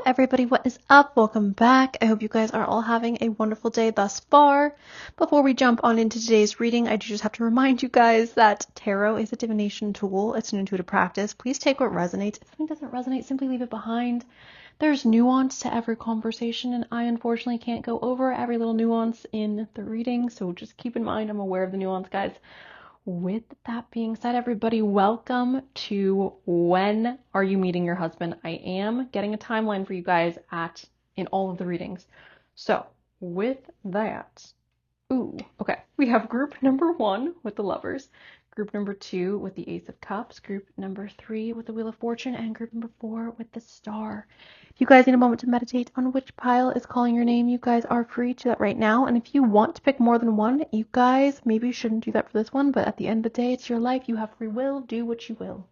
Everybody, what is up? Welcome back. I hope you guys are all having a wonderful day thus far. Before we jump on into today's reading, I do just have to remind you guys that tarot is a divination tool. It's an intuitive practice. Please take what resonates. If something doesn't resonate, simply leave it behind. There's nuance to every conversation, and I unfortunately can't go over every little nuance in the reading, so just keep in mind I'm aware of the nuance, guys. With that being said, everybody, welcome to When Are You Meeting Your Husband? I am getting a timeline for you guys in all of the readings. So with that, okay, we have group number 1 with the Lovers, group number 2 with the Ace of Cups, group number 3 with the Wheel of Fortune, and group number 4 with the Star. If you guys need a moment to meditate on which pile is calling your name, you guys are free to do that right now. And if you want to pick more than one, you guys maybe shouldn't do that for this one, but at the end of the day, it's your life. You have free will. Do what you will.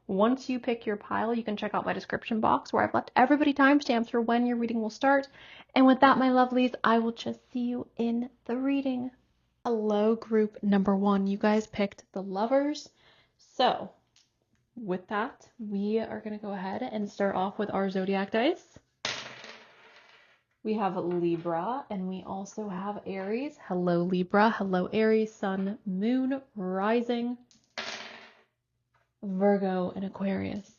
Once you pick your pile, you can check out my description box where I've left everybody timestamps for when your reading will start. And with that, my lovelies, I will just see you in the reading. Hello, group number 1. You guys picked the Lovers. So with that, we are going to go ahead and start off with our zodiac dice. We have Libra, and we also have Aries. Hello, Libra. Hello, Aries. Sun, Moon, Rising, Virgo, and Aquarius.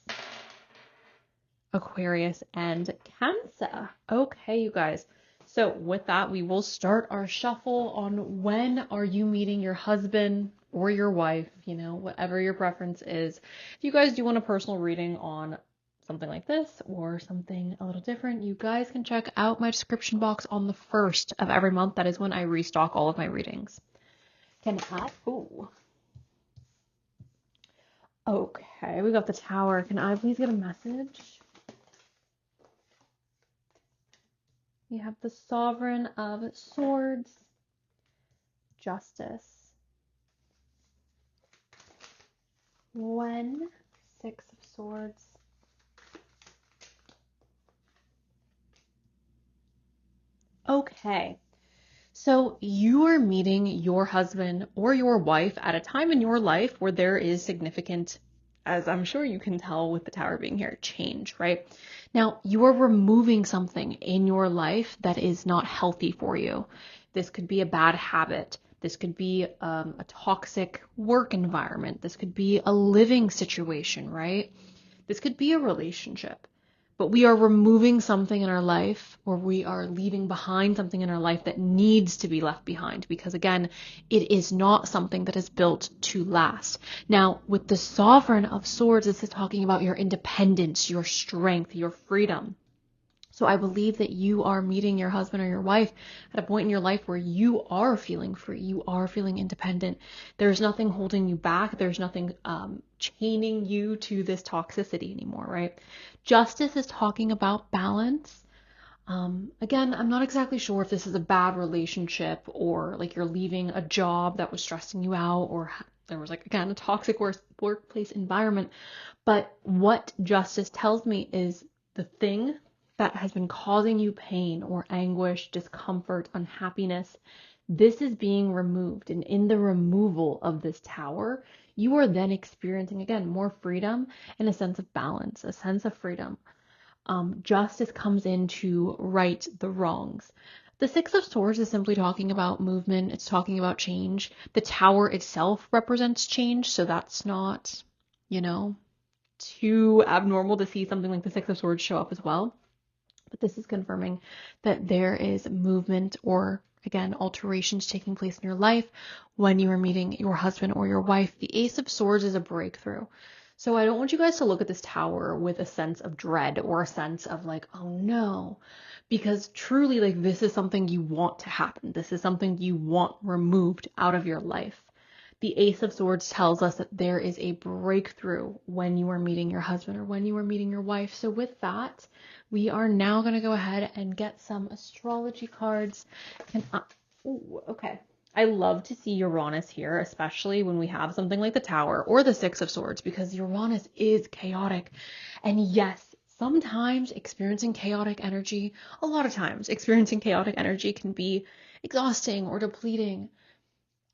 Aquarius and Cancer. Okay, you guys. So with that, we will start our shuffle on when are you meeting your husband or your wife, whatever your preference is. If you guys do want a personal reading on something like this or something a little different, you guys can check out my description box on the 1st of every month. That is when I restock all of my readings. Okay, we got the Tower. Can I please get a message? We have the Sovereign of Swords, Justice. When, 6 of Swords. Okay, so you are meeting your husband or your wife at a time in your life where there is significant, as I'm sure you can tell with the Tower being here, change, right? Now, you are removing something in your life that is not healthy for you. This could be a bad habit. This could be a toxic work environment. This could be a living situation, right? This could be a relationship. But we are removing something in our life, or we are leaving behind something in our life that needs to be left behind, because again, it is not something that is built to last. Now, with the Sovereign of Swords, this is talking about your independence, your strength, your freedom. So I believe that you are meeting your husband or your wife at a point in your life where you are feeling free, you are feeling independent. There's nothing holding you back. There's nothing chaining you to this toxicity anymore, right? Justice is talking about balance. Again, I'm not exactly sure if this is a bad relationship or like you're leaving a job that was stressing you out, or there was again, a toxic workplace environment. But what justice tells me is the thing that has been causing you pain or anguish, discomfort, unhappiness, this is being removed. And in the removal of this Tower, you are then experiencing, again, more freedom and a sense of balance, a sense of freedom. Justice comes in to right the wrongs. The 6 of Swords is simply talking about movement. It's talking about change. The Tower itself represents change, so that's not, too abnormal to see something like the 6 of Swords show up as well. But this is confirming that there is movement or, again, alterations taking place in your life when you are meeting your husband or your wife. The Ace of Swords is a breakthrough. So I don't want you guys to look at this Tower with a sense of dread or a sense of oh no, because truly this is something you want to happen. This is something you want removed out of your life. The Ace of Swords tells us that there is a breakthrough when you are meeting your husband or when you are meeting your wife. So with that, we are now going to go ahead and get some astrology cards. Okay. I love to see Uranus here, especially when we have something like the Tower or the 6 of Swords, because Uranus is chaotic. And yes, sometimes experiencing chaotic energy, a lot of times experiencing chaotic energy can be exhausting or depleting.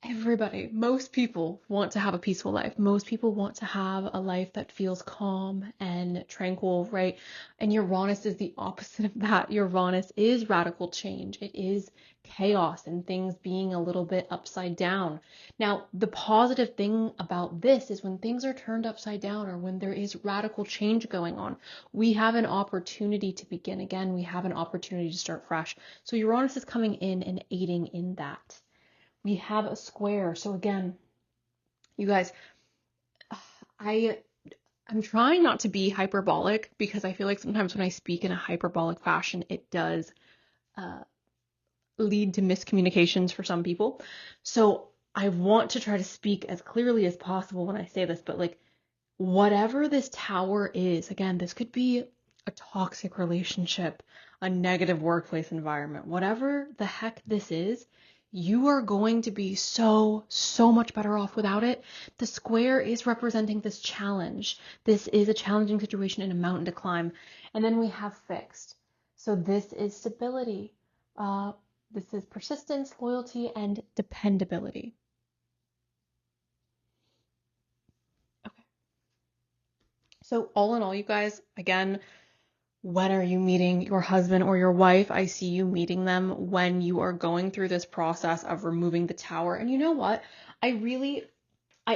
Everybody, most people want to have a peaceful life. Most people want to have a life that feels calm and tranquil, right? And Uranus is the opposite of that. Uranus is radical change. It is chaos and things being a little bit upside down. Now, the positive thing about this is when things are turned upside down or when there is radical change going on, we have an opportunity to begin again. We have an opportunity to start fresh. So Uranus is coming in and aiding in that. We have a square. So again, you guys, I'm trying not to be hyperbolic because I feel like sometimes when I speak in a hyperbolic fashion, it does lead to miscommunications for some people. So I want to try to speak as clearly as possible when I say this, but like whatever this tower is, again, this could be a toxic relationship, a negative workplace environment, whatever the heck this is, you are going to be so much better off without it. The square is representing this challenge. This is a challenging situation and a mountain to climb. And then we have fixed. So this is stability. This is persistence, loyalty, and dependability. Okay. So all in all, you guys, again, when are you meeting your husband or your wife? I see you meeting them when you are going through this process of removing the tower. And you know what? I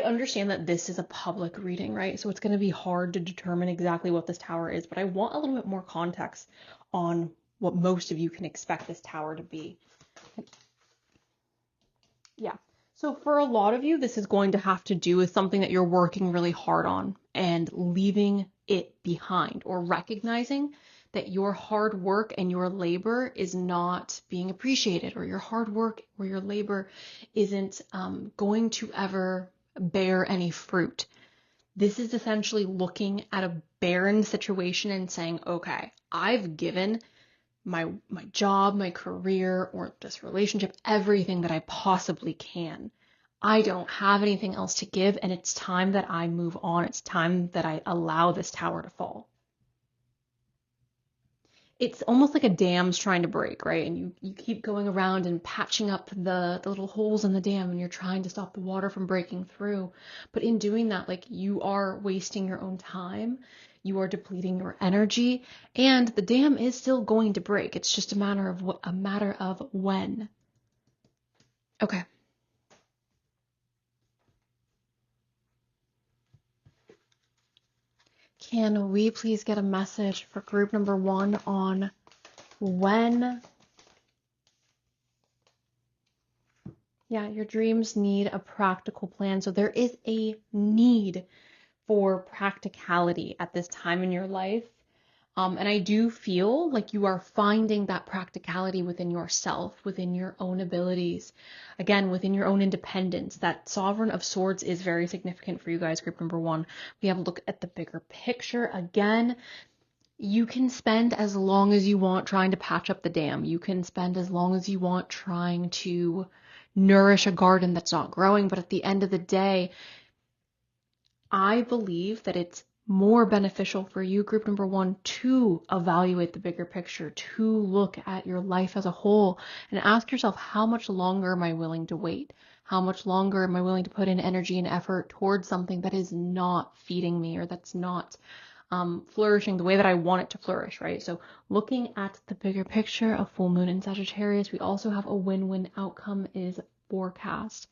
understand that this is a public reading, right? So it's going to be hard to determine exactly what this tower is, but I want a little bit more context on what most of you can expect this tower to be. Yeah. So for a lot of you, this is going to have to do with something that you're working really hard on and leaving it behind, or recognizing that your hard work and your labor is not being appreciated, or your hard work or your labor isn't going to ever bear any fruit. This is essentially looking at a barren situation and saying, okay, I've given my job, my career, or this relationship, everything that I possibly can. I don't have anything else to give, and it's time that I move on. It's time that I allow this tower to fall. It's almost like a dam's trying to break, right? And you keep going around and patching up the little holes in the dam, and you're trying to stop the water from breaking through. But in doing that, like, you are wasting your own time, you are depleting your energy, and the dam is still going to break. It's just a matter of when. Okay. Can we please get a message for group number 1 on when? Yeah, your dreams need a practical plan. So there is a need for practicality at this time in your life. And I do feel like you are finding that practicality within yourself, within your own abilities, again, within your own independence. That Sovereign of Swords is very significant for you guys, group number 1. We have a look at the bigger picture. Again, you can spend as long as you want trying to patch up the dam. You can spend as long as you want trying to nourish a garden that's not growing. But at the end of the day, I believe that it's more beneficial for you, group number 1, to evaluate the bigger picture, to look at your life as a whole and ask yourself, how much longer am I willing to wait? How much longer am I willing to put in energy and effort towards something that is not feeding me, or that's not flourishing the way that I want it to flourish, right? So looking at the bigger picture, a full moon in Sagittarius, we also have a win-win outcome is forecast.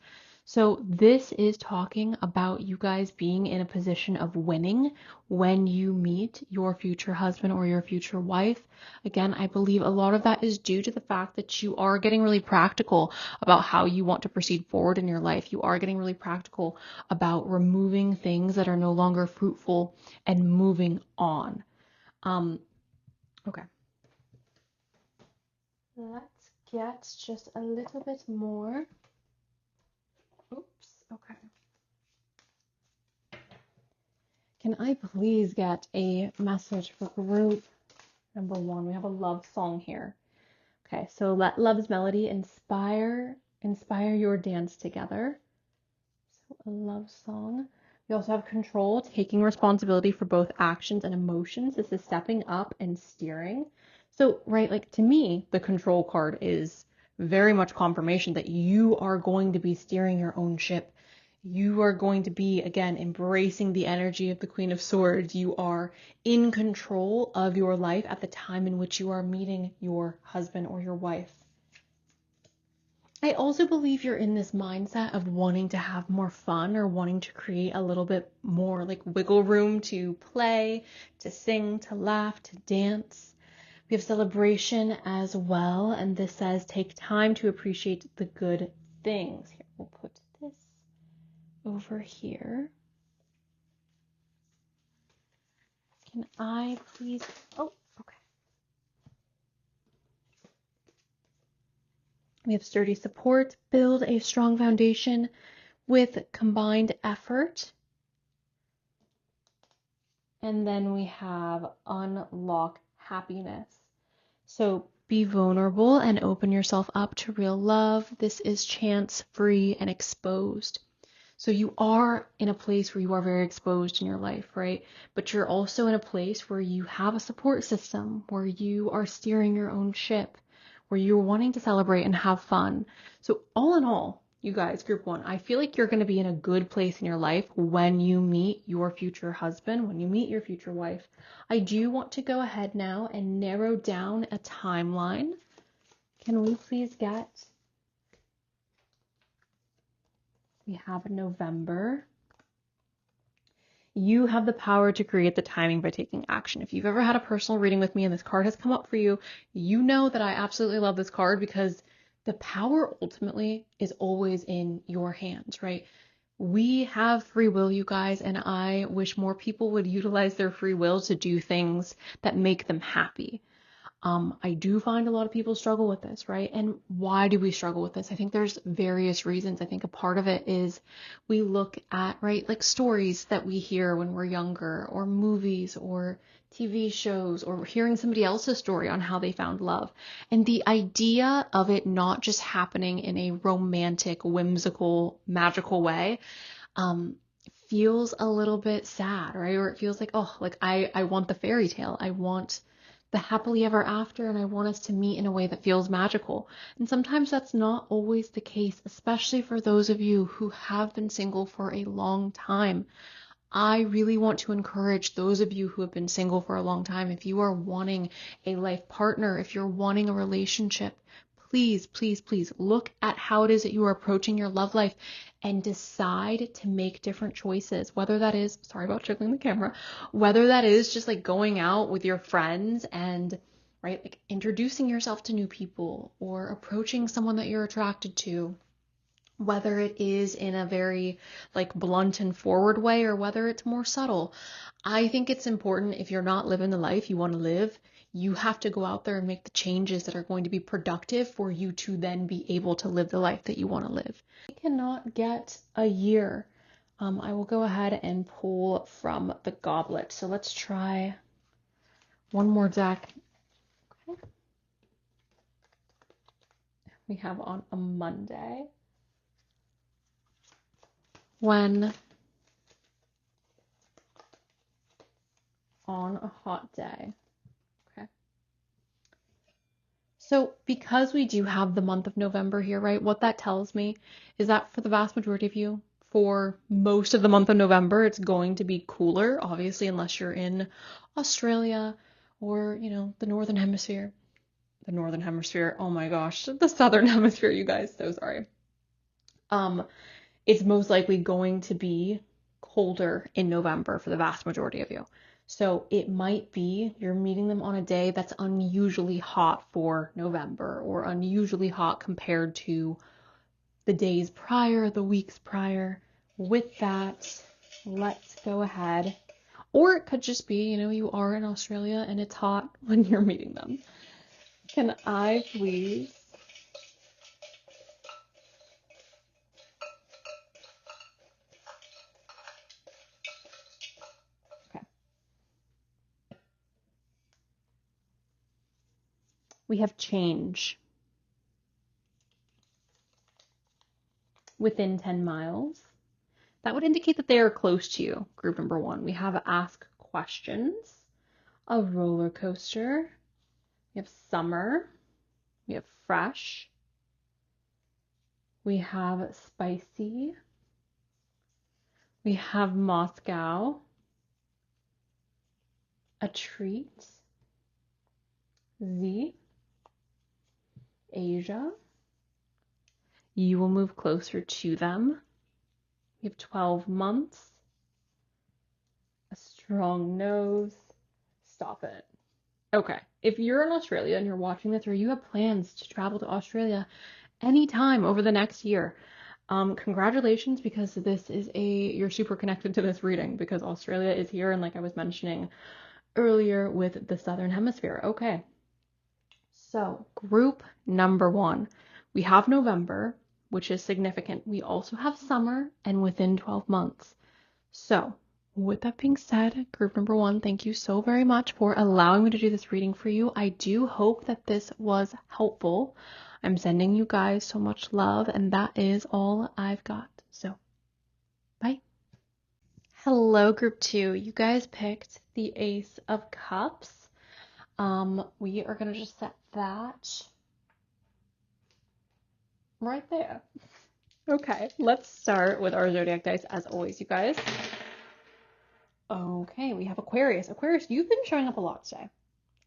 So this is talking about you guys being in a position of winning when you meet your future husband or your future wife. Again, I believe a lot of that is due to the fact that you are getting really practical about how you want to proceed forward in your life. You are getting really practical about removing things that are no longer fruitful and moving on. Okay. Let's get just a little bit more. Oops, okay. Can I please get a message for group number 1? We have a love song here. Okay, so let love's melody inspire your dance together. So a love song. We also have control, taking responsibility for both actions and emotions. This is stepping up and steering. So, right, like, to me, the control card is very much confirmation that you are going to be steering your own ship. You are going to be, again, embracing the energy of the Queen of Swords. You are in control of your life at the time in which you are meeting your husband or your wife. I also believe you're in this mindset of wanting to have more fun or wanting to create a little bit more like wiggle room to play, to sing, to laugh, to dance. We have celebration as well, and this says take time to appreciate the good things. Here, we'll put this over here. Can I please? Oh, okay. We have sturdy support, build a strong foundation with combined effort. And then we have unlock happiness. So be vulnerable and open yourself up to real love. This is chance free and exposed. So you are in a place where you are very exposed in your life, right? But you're also in a place where you have a support system, where you are steering your own ship, where you're wanting to celebrate and have fun. So all in all, you guys, group one, I feel like you're going to be in a good place in your life when you meet your future husband, when you meet your future wife. I do want to go ahead now and narrow down a timeline. Can we please get... We have November. You have the power to create the timing by taking action. If you've ever had a personal reading with me and this card has come up for you, you know that I absolutely love this card because the power ultimately is always in your hands, right? We have free will, you guys, and I wish more people would utilize their free will to do things that make them happy. I do find a lot of people struggle with this, right? And why do we struggle with this? I think there's various reasons. I think a part of it is we look at, right, like stories that we hear when we're younger, or movies or TV shows, or hearing somebody else's story on how they found love. And the idea of it not just happening in a romantic, whimsical, magical way, feels a little bit sad, right? Or it feels like, oh, like I want the fairy tale. I want the happily ever after, and I want us to meet in a way that feels magical. And sometimes that's not always the case, especially for those of you who have been single for a long time. I really want to encourage those of you who have been single for a long time, if you are wanting a life partner, if you're wanting a relationship, please, please, please look at how it is that you are approaching your love life and decide to make different choices. Whether that is, sorry about jiggling the camera, whether that is just like going out with your friends and, right, like introducing yourself to new people or approaching someone that you're attracted to, whether it is in a very like blunt and forward way or whether it's more subtle. I think it's important, if you're not living the life you want to live, you have to go out there and make the changes that are going to be productive for you to then be able to live the life that you want to live. We cannot get a year. I will go ahead and pull from the goblet. So let's try one more deck. Okay. We have on a Monday. When on a hot day. Okay. So because we do have the month of November here, right, what that tells me is that for the vast majority of you, for most of the month of November, it's going to be cooler, obviously, unless you're in Australia or, you know, the Northern Hemisphere. The Northern Hemisphere, oh my gosh, the Southern Hemisphere, you guys, so sorry. It's most likely going to be colder in November for the vast majority of you. So it might be you're meeting them on a day that's unusually hot for November or unusually hot compared to the days prior, the weeks prior. With that, let's go ahead. Or it could just be, you know, you are in Australia and it's hot when you're meeting them. Can I please... We have change within 10 miles. That would indicate that they are close to you, group number one. We have ask questions, a roller coaster, we have summer, we have fresh, We have spicy. We have Moscow, a treat, Z, Asia. You will move closer to them. We have 12 months, a strong nose. Stop it. Okay, if you're in Australia and you're watching this, or you have plans to travel to Australia anytime over the next year, congratulations, because you're super connected to this reading because Australia is here, and like I was mentioning earlier with the Southern Hemisphere. Okay, so group number 1, we have November, which is significant. We also have summer and within 12 months. So with that being said, group number 1, thank you so very much for allowing me to do this reading for you. I do hope that this was helpful. I'm sending you guys so much love, and that is all I've got. So, bye. Hello, group 2. You guys picked the Ace of Cups. We are going to just set that right there. Okay, let's start with our zodiac dice as always, you guys. Okay, we have Aquarius. Aquarius, you've been showing up a lot today.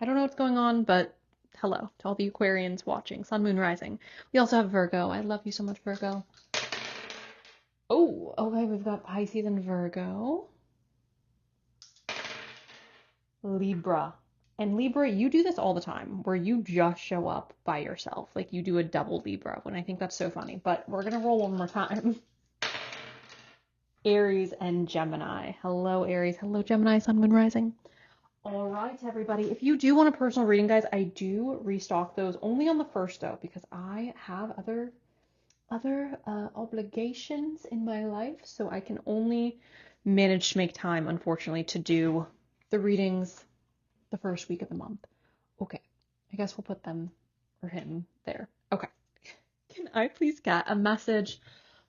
I don't know what's going on, but hello to all the Aquarians watching. Sun, Moon, Rising. We also have Virgo. I love you so much, Virgo. Oh, okay, we've got Pisces and Virgo. Libra. And Libra, you do this all the time, where you just show up by yourself. Like, you do a double Libra, when I think that's so funny. But we're going to roll one more time. Aries and Gemini. Hello, Aries. Hello, Gemini, Sun, Moon, Rising. All right, everybody. If you do want a personal reading, guys, I do restock those only on the 1st, though, because I have other obligations in my life, so I can only manage to make time, unfortunately, to do the readings the 1st week of the month. Okay, I guess we'll put them or him there. Okay. Can I please get a message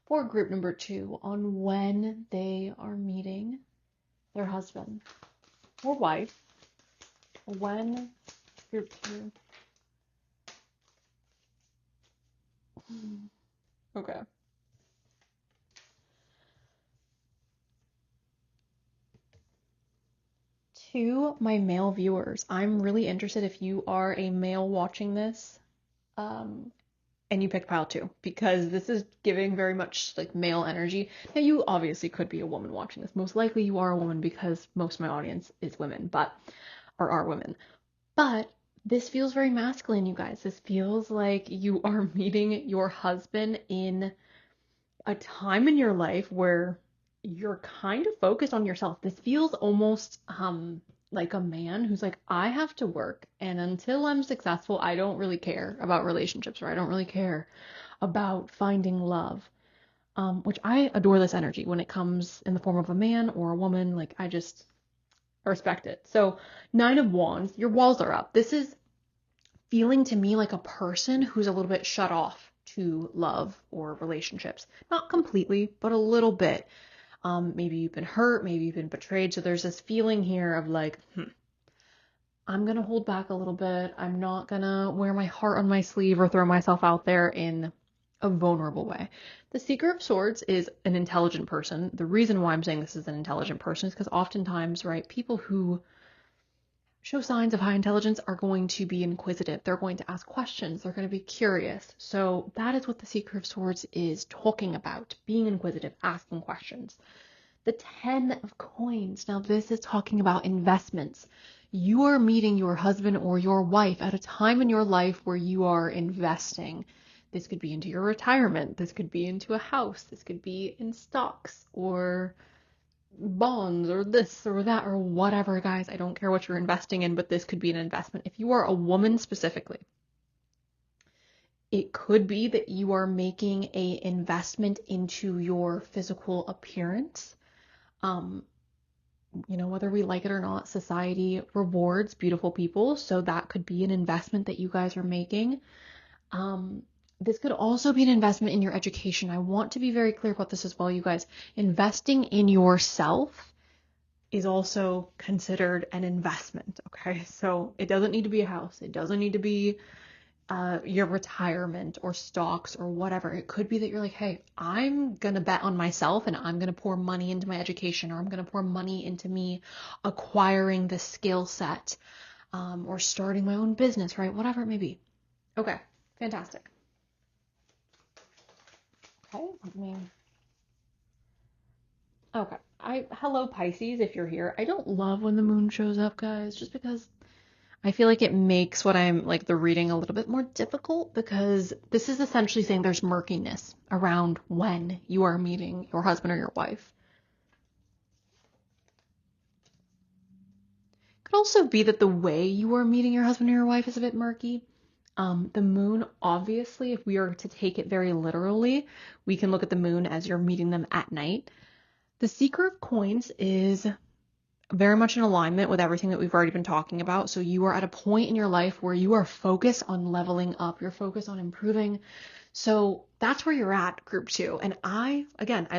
for group number 2 on when they are meeting their husband or wife? When group 2. Okay. To my male viewers, I'm really interested if you are a male watching this, and you picked pile 2, because this is giving very much like male energy. Now, you obviously could be a woman watching this. Most likely you are a woman because most of my audience is women, or are women. But this feels very masculine, you guys. This feels like you are meeting your husband in a time in your life where you're kind of focused on yourself. This feels almost like a man who's like, I have to work, and until I'm successful, I don't really care about relationships, or I don't really care about finding love. Which I adore this energy when it comes in the form of a man or a woman. Like, I just respect it. So 9 of Wands, your walls are up. This is feeling to me like a person who's a little bit shut off to love or relationships. Not completely, but a little bit. Maybe you've been hurt, maybe you've been betrayed. So there's this feeling here of like, I'm going to hold back a little bit. I'm not going to wear my heart on my sleeve or throw myself out there in a vulnerable way. The Seeker of Swords is an intelligent person. The reason why I'm saying this is an intelligent person is because oftentimes, right, people who show signs of high intelligence are going to be inquisitive. They're going to ask questions. They're going to be curious. So that is what the Seeker of Swords is talking about, being inquisitive, asking questions. The 10 of Coins. Now this is talking about investments. You are meeting your husband or your wife at a time in your life where you are investing. This could be into your retirement. This could be into a house. This could be in stocks or bonds or this or that or whatever, guys. I don't care what you're investing in, but this could be an investment. If you are a woman specifically, it could be that you are making an investment into your physical appearance. Whether we like it or not, society rewards beautiful people. So that could be an investment that you guys are making. This could also be an investment in your education. I want to be very clear about this as well, you guys. Investing in yourself is also considered an investment, okay? So it doesn't need to be a house. It doesn't need to be your retirement or stocks or whatever. It could be that you're like, hey, I'm going to bet on myself and I'm going to pour money into my education, or I'm going to pour money into me acquiring the skill set, or starting my own business, right? Whatever it may be. Okay, fantastic. Okay, okay. Hello Pisces, if you're here. I don't love when the moon shows up, guys, just because I feel like it makes what I'm like the reading a little bit more difficult, because this is essentially saying there's murkiness around when you are meeting your husband or your wife. Could also be that the way you are meeting your husband or your wife is a bit murky. The moon, obviously, if we are to take it very literally, we can look at the moon as you're meeting them at night. The Seeker of Coins is very much in alignment with everything that we've already been talking about. So you are at a point in your life where you are focused on leveling up. You're focused on improving. So that's where you're at, group 2. And I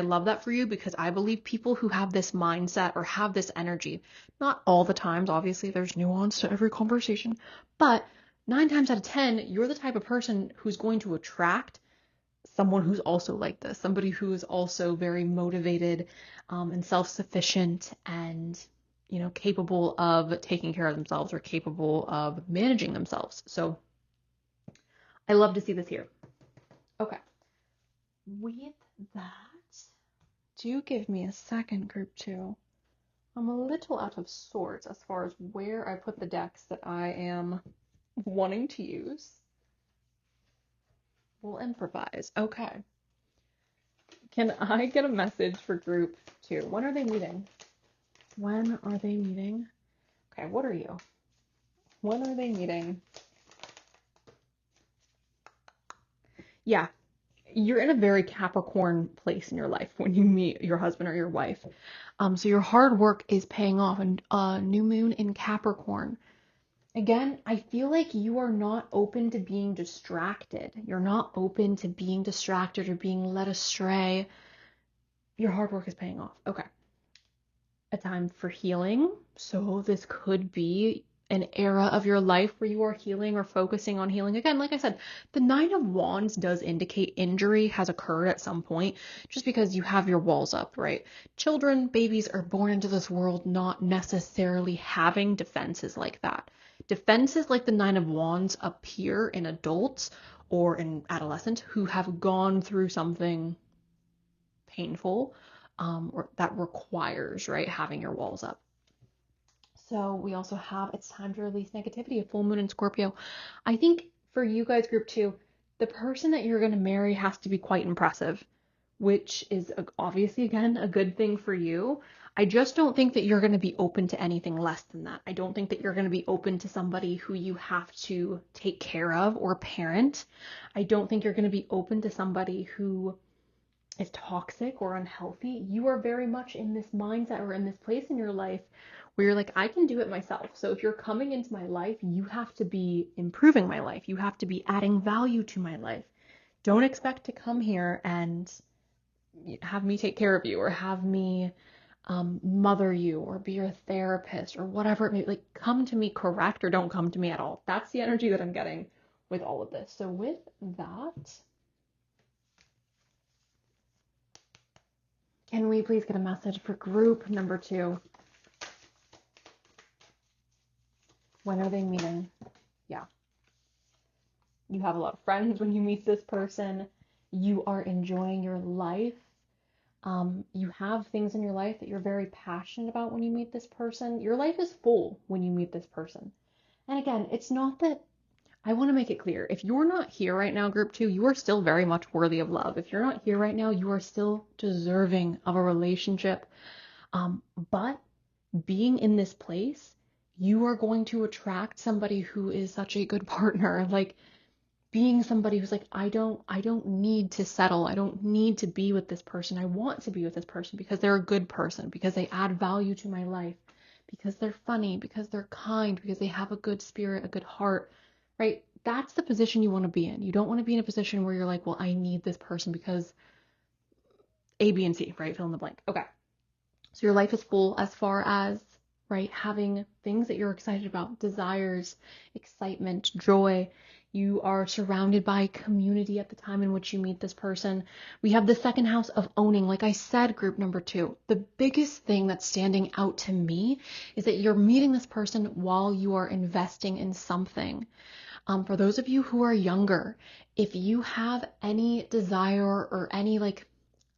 love that for you, because I believe people who have this mindset or have this energy, not all the times, obviously there's nuance to every conversation, but 9 times out of 10, you're the type of person who's going to attract someone who's also like this, somebody who is also very motivated, and self-sufficient, and capable of taking care of themselves, or capable of managing themselves. So I love to see this here. Okay. With that, do give me a second, group 2. I'm a little out of sorts as far as where I put the decks that I am wanting to use. We'll improvise. Okay. Can I get a message for group 2? When are they meeting? When are they meeting? Okay, what are you? When are they meeting? Yeah, you're in a very Capricorn place in your life when you meet your husband or your wife. So your hard work is paying off, and new moon in Capricorn. Again, I feel like you are not open to being distracted. You're not open to being distracted or being led astray. Your hard work is paying off. Okay. A time for healing. So this could be an era of your life where you are healing or focusing on healing. Again, like I said, the 9 of Wands does indicate injury has occurred at some point, just because you have your walls up, right? Children, babies are born into this world not necessarily having defenses like that. Defenses like the 9 of Wands appear in adults or in adolescents who have gone through something painful, or that requires, right, having your walls up. So we also have, it's time to release negativity, a full moon in Scorpio. I think for you guys, group 2, the person that you're going to marry has to be quite impressive, which is obviously, again, a good thing for you. I just don't think that you're going to be open to anything less than that. I don't think that you're going to be open to somebody who you have to take care of or parent. I don't think you're going to be open to somebody who is toxic or unhealthy. You are very much in this mindset or in this place in your life where you're like, I can do it myself. So if you're coming into my life, you have to be improving my life. You have to be adding value to my life. Don't expect to come here and have me take care of you, or have me mother you, or be your therapist, or whatever it may be. Like, come to me correct, or don't come to me at all. That's the energy that I'm getting with all of this. So with that, can we please get a message for group number 2? When are they meeting? Yeah. You have a lot of friends when you meet this person. You are enjoying your life. You have things in your life that you're very passionate about when you meet this person. Your life is full when you meet this person. And again, it's not that, I want to make it clear, if you're not here right now, group 2, you are still very much worthy of love. If you're not here right now, you are still deserving of a relationship. But being in this place, you are going to attract somebody who is such a good partner. Like, being somebody who's like, I don't need to settle. I don't need to be with this person. I want to be with this person because they're a good person, because they add value to my life, because they're funny, because they're kind, because they have a good spirit, a good heart, right? That's the position you want to be in. You don't want to be in a position where you're like, well, I need this person because A, B, and C, right? Fill in the blank. Okay. So your life is full as far as right? Having things that you're excited about, desires, excitement, joy. You are surrounded by community at the time in which you meet this person. We have the second house of owning. Like I said, group number 2, the biggest thing that's standing out to me is that you're meeting this person while you are investing in something. For those of you who are younger, if you have any desire or any like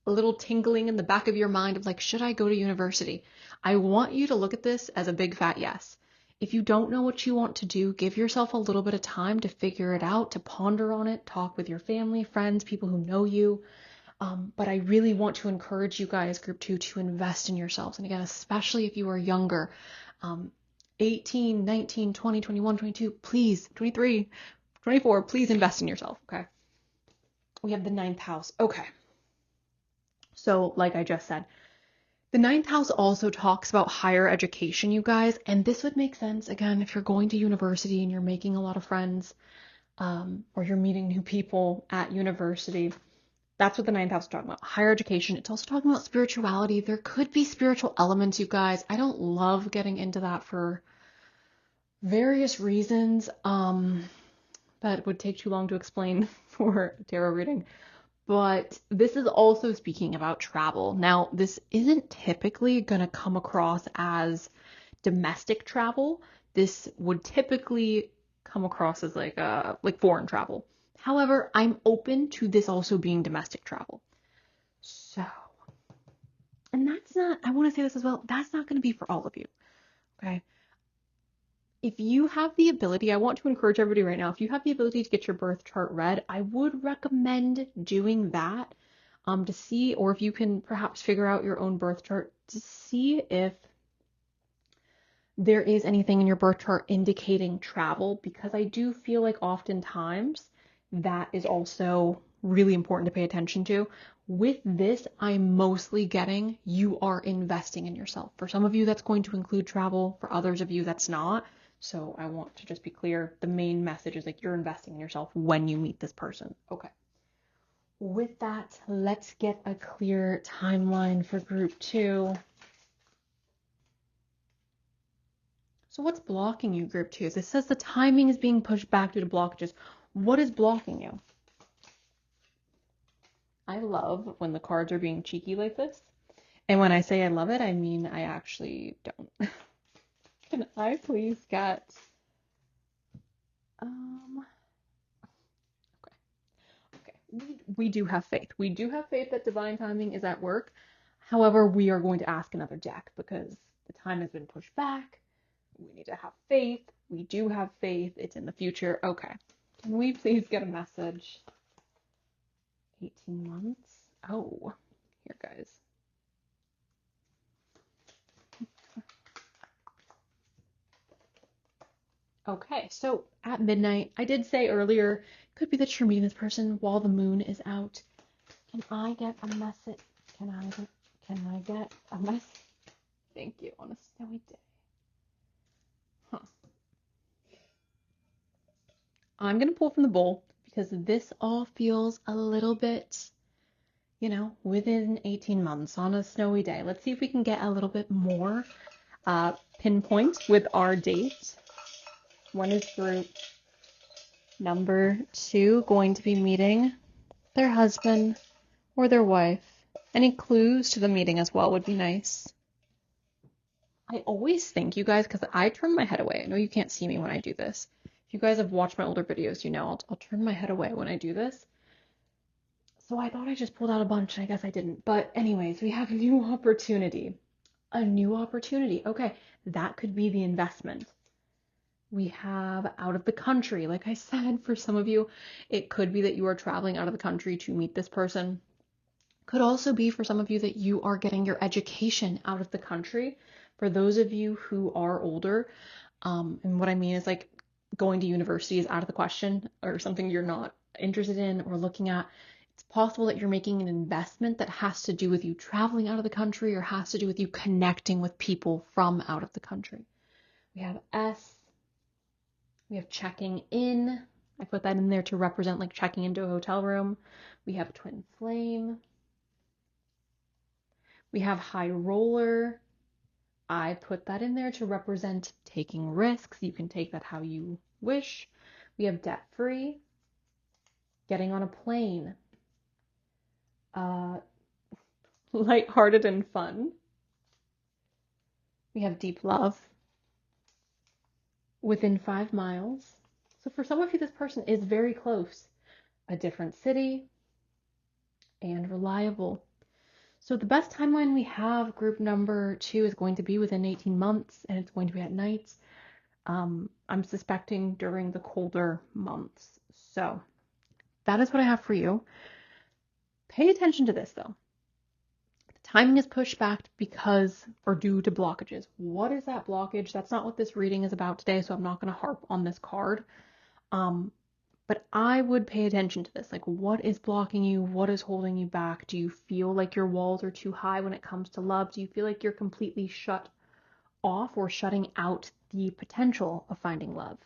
a little tingling in the back of your mind of like, should I go to university? I want you to look at this as a big fat yes. If you don't know what you want to do, give yourself a little bit of time to figure it out, to ponder on it, talk with your family, friends, people who know you. But I really want to encourage you guys, group 2, to invest in yourselves. And again, especially if you are younger, 18, 19, 20, 21, 22, please, 23, 24, please invest in yourself, okay? We have the 9th house. Okay. So like I just said, the 9th house also talks about higher education, you guys, and this would make sense, again, if you're going to university and you're making a lot of friends, or you're meeting new people at university. That's what the 9th house is talking about, higher education. It's also talking about spirituality. There could be spiritual elements, you guys. I don't love getting into that for various reasons, that would take too long to explain for a tarot reading. But this is also speaking about travel. Now, this isn't typically going to come across as domestic travel. This would typically come across as like foreign travel. However, I'm open to this also being domestic travel. So, and that's not, I want to say this as well, that's not going to be for all of you. Okay. If you have the ability, I want to encourage everybody right now, if you have the ability to get your birth chart read, I would recommend doing that, to see, or if you can perhaps figure out your own birth chart to see if there is anything in your birth chart indicating travel, because I do feel like oftentimes that is also really important to pay attention to. With this, I'm mostly getting you are investing in yourself. For some of you, that's going to include travel. For others of you, that's not. So I want to just be clear. The main message is like you're investing in yourself when you meet this person. Okay. With that, let's get a clear timeline for group 2. So what's blocking you, group 2? This says the timing is being pushed back due to blockages. What is blocking you? I love when the cards are being cheeky like this. And when I say I love it, I mean I actually don't. Can I please get okay. We do have faith. We do have faith that divine timing is at work. However, we are going to ask another deck because the time has been pushed back. We need to have faith. We do have faith. It's in the future. Okay. Can we please get a message? 18 months. Oh, here, guys. Okay, so at midnight, I did say earlier, could be that you're meeting this person while the moon is out. Can I get a message? Can I get a message? Thank you, on a snowy day. Huh. I'm gonna pull from the bowl because this all feels a little bit, within 18 months on a snowy day. Let's see if we can get a little bit more pinpoint with our date. When is group number 2 going to be meeting their husband or their wife? Any clues to the meeting as well would be nice. I always think, you guys, because I turn my head away. I know you can't see me when I do this. If you guys have watched my older videos, I'll turn my head away when I do this. So I thought I just pulled out a bunch, and I guess I didn't. But anyways, we have new opportunity. A new opportunity. Okay, that could be the investment. We have out of the country. Like I said, for some of you, it could be that you are traveling out of the country to meet this person. Could also be for some of you that you are getting your education out of the country. For those of you who are older, and what I mean is like going to university is out of the question or something you're not interested in or looking at. It's possible that you're making an investment that has to do with you traveling out of the country or has to do with you connecting with people from out of the country. We have S. We have checking in. I put that in there to represent like checking into a hotel room. We have twin flame. We have high roller. I put that in there to represent taking risks. You can take that how you wish. We have debt-free, getting on a plane, lighthearted and fun. We have deep love, within 5 miles. So for some of you, this person is very close. A different city, and reliable. So the best timeline we have, group number 2, is going to be within 18 months, and it's going to be at nights. I'm suspecting during the colder months. So that is what I have for you. Pay attention to this, though. The timing is pushed back because, or due to blockages. What is that blockage? That's not what this reading is about today, so I'm not going to harp on this card. But I would pay attention to this. Like, what is blocking you? What is holding you back? Do you feel like your walls are too high when it comes to love? Do you feel like you're completely shut off or shutting out the potential of finding love?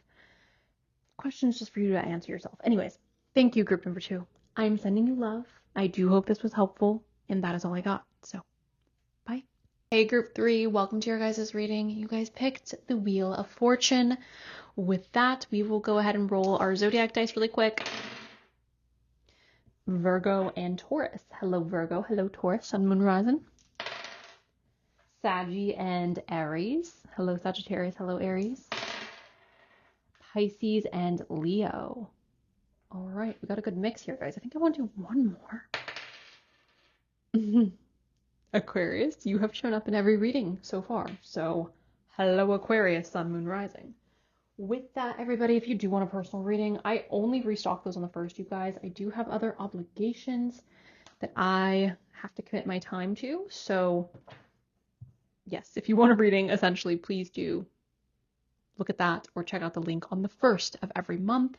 Questions just for you to answer yourself. Anyways, thank you, group number 2. I'm sending you love. I do hope this was helpful, and that is all I got. So, bye. Hey, group 3, welcome to your guys' reading. You guys picked the Wheel of Fortune. With that, we will go ahead and roll our zodiac dice really quick. Virgo and Taurus. Hello, Virgo. Hello, Taurus. Sun, Moon, Rising. Saggy and Aries. Hello, Sagittarius. Hello, Aries. Pisces and Leo. All right, we got a good mix here, guys. I think I want to do one more. Aquarius, you have shown up in every reading so far. So, hello, Aquarius, Sun, Moon, Rising. With that, everybody, if you do want a personal reading, I only restock those on the first, you guys. I do have other obligations that I have to commit my time to. So, yes, if you want a reading, essentially, please do look at that or check out the link on the first of every month.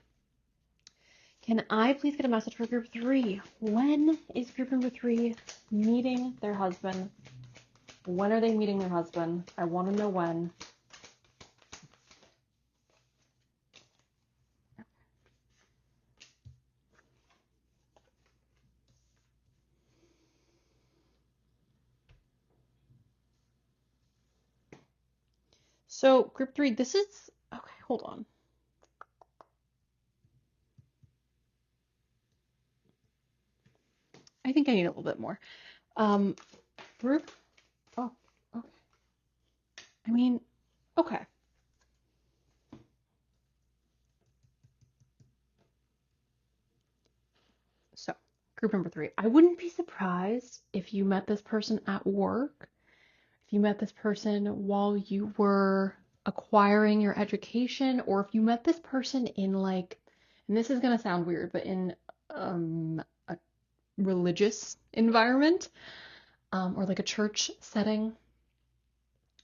Can I please get a message for group 3? When is group number 3 meeting their husband? When are they meeting their husband? I want to know when. So group 3, this is, okay, hold on. I think I need a little bit more. Group, oh, okay. I mean, okay. So, group number 3. I wouldn't be surprised if you met this person at work, if you met this person while you were acquiring your education, or if you met this person in, like, and this is going to sound weird, but in a religious environment, or like a church setting.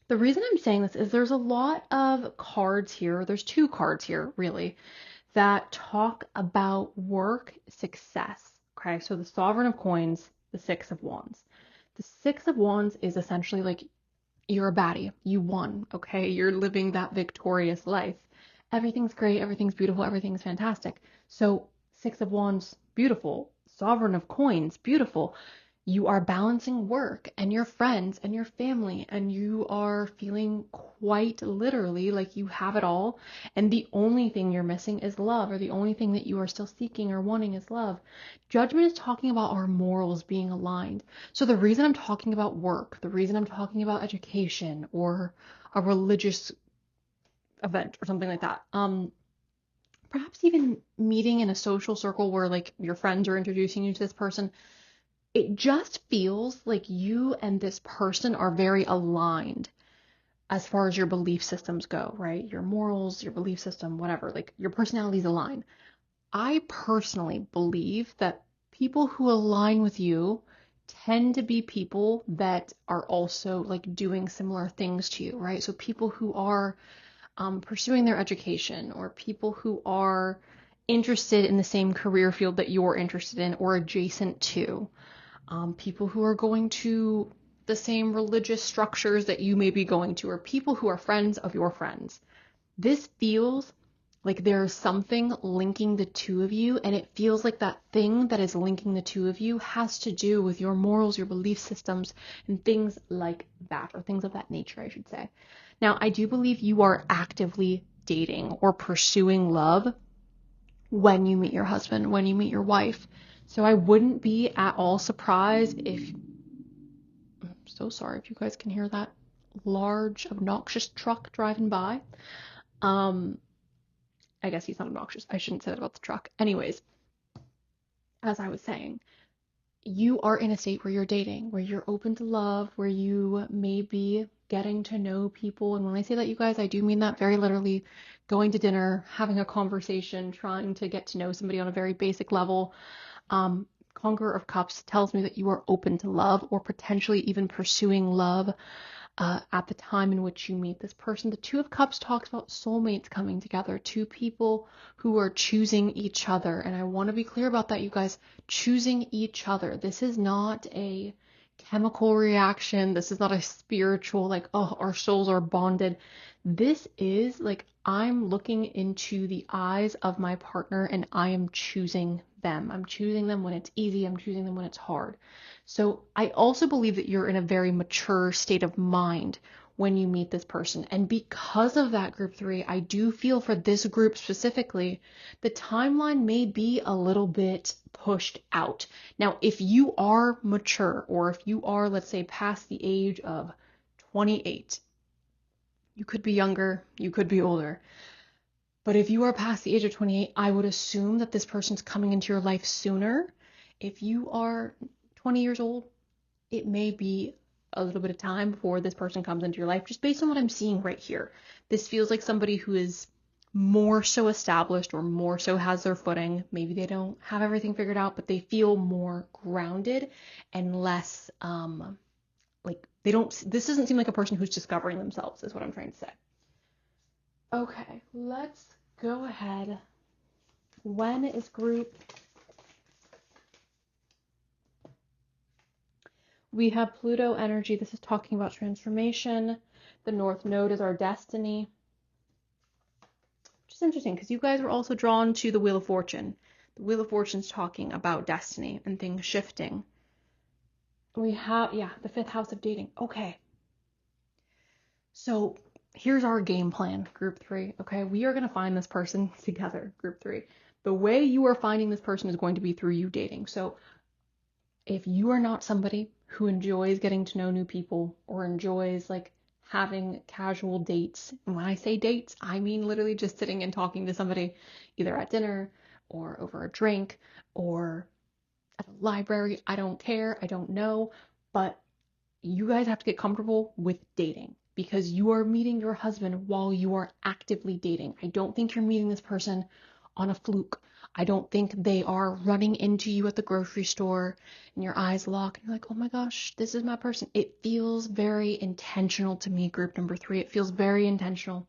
The reason I'm saying this is there's a lot of cards here. There's 2 cards here, really, that talk about work success. Okay, so the Sovereign of Coins, the 6 of Wands. The 6 of Wands is essentially like you're a baddie. You won, okay? You're living that victorious life. Everything's great, everything's beautiful, everything's fantastic. So 6 of Wands, beautiful. Sovereign of Coins, beautiful. You are balancing work and your friends and your family, and you are feeling quite literally like you have it all, and the only thing you're missing is love, or the only thing that you are still seeking or wanting is love. Judgment is talking about our morals being aligned. So the reason I'm talking about work, the reason I'm talking about education or a religious event or something like that, perhaps even meeting in a social circle where like your friends are introducing you to this person, it just feels like you and this person are very aligned as far as your belief systems go, right? Your morals, your belief system, whatever, like your personalities align. I personally believe that people who align with you tend to be people that are also like doing similar things to you, right? So people who are pursuing their education, or people who are interested in the same career field that you're interested in or adjacent to. People who are going to the same religious structures that you may be going to, or people who are friends of your friends. This feels Like there's something linking the two of you, and it feels like that thing that is linking the two of you has to do with your morals, your belief systems, and things like that, or things of that nature, I should say. Now, I do believe you are actively dating or pursuing love when you meet your husband, when you meet your wife. So I wouldn't be at all surprised if, I'm so sorry if you guys can hear that large, obnoxious truck driving by. I guess he's not obnoxious. I shouldn't say that about the truck. Anyways, as I was saying, you are in a state where you're dating, where you're open to love, where you may be getting to know people. And when I say that, you guys, I do mean that very literally. Going to dinner, having a conversation, trying to get to know somebody on a very basic level. Conqueror of Cups tells me that you are open to love, or potentially even pursuing love at the time in which you meet this person. The Two of Cups talks about soulmates coming together, two people who are choosing each other. And I want to be clear about that, you guys. Choosing each other. This is not a chemical reaction. This is not a spiritual, like, oh, our souls are bonded. This is like, I'm looking into the eyes of my partner and I am choosing them. I'm choosing them when it's easy. I'm choosing them when it's hard. So I also believe that you're in a very mature state of mind when you meet this person. And because of that, group 3, I do feel for this group specifically, the timeline may be a little bit pushed out. Now, if you are mature, or if you are, let's say, past the age of 28, you could be younger, you could be older. But if you are past the age of 28, I would assume that this person's coming into your life sooner. If you are 20 years old, it may be a little bit of time before this person comes into your life, just based on what I'm seeing right here. This feels like somebody who is more so established, or more so has their footing. Maybe they don't have everything figured out, but they feel more grounded and less like they don't, this doesn't seem like a person who's discovering themselves, is what I'm trying to say. Okay, let's go ahead. When is group? We have Pluto energy. This is talking about transformation. The North Node is our destiny. Which is interesting because you guys were also drawn to the Wheel of Fortune. The Wheel of Fortune is talking about destiny and things shifting. We have, yeah, the 5th house of dating. Okay. So here's our game plan, group 3. Okay, we are going to find this person together, group 3. The way you are finding this person is going to be through you dating. So if you are not somebody who enjoys getting to know new people, or enjoys like having casual dates, and when I say dates, I mean literally just sitting and talking to somebody either at dinner or over a drink or at a library, I don't care, I don't know, but you guys have to get comfortable with dating, because you are meeting your husband while you are actively dating. I don't think you're meeting this person on a fluke. I don't think they are running into you at the grocery store and your eyes lock and you're like, oh my gosh, this is my person. It feels very intentional to me, group number 3. It feels very intentional.